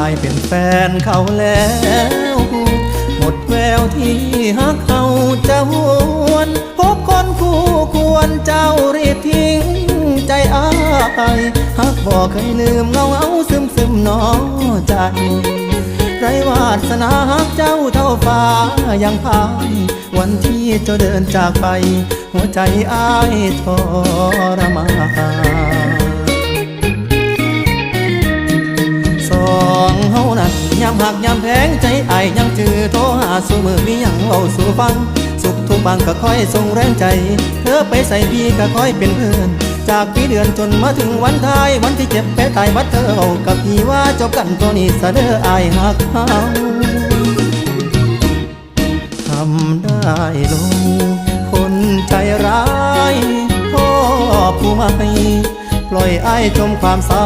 ายเป็นแฟนเขาแล้วหมดแววที่ฮักเขาจะหวนพบคนคู่ควรเจ้ารีบทิ้งใจอ้ายฮักบอกเคยลืมเงาซึมหนอใจไรวาสนาฮักเจ้าเท่าฟ้ายังพายวันที่เจ้าเดินจากไปหัวใจอ้ายทรมานสองเฮานั้นยามหักยามแพงใจอ้ายยังจือโทรหาสู่มือมีหยังเว้าสู่ฟังสุขทุกบางก็คอยส่งแรงใจเธอไปใส่พี่ก็คอยเป็นเพื่อนจากปีเดือนจนมาถึงวันท้ายวันที่เจ็บแผลตายบัดเธอเอากับพี่ว่าจบกันตัวนี้ซะเด้ออ้ายหักเขาทำได้ลงคนใจร้ายพ่อผู้ไม่ปล่อยอ้ายจมความเศร้า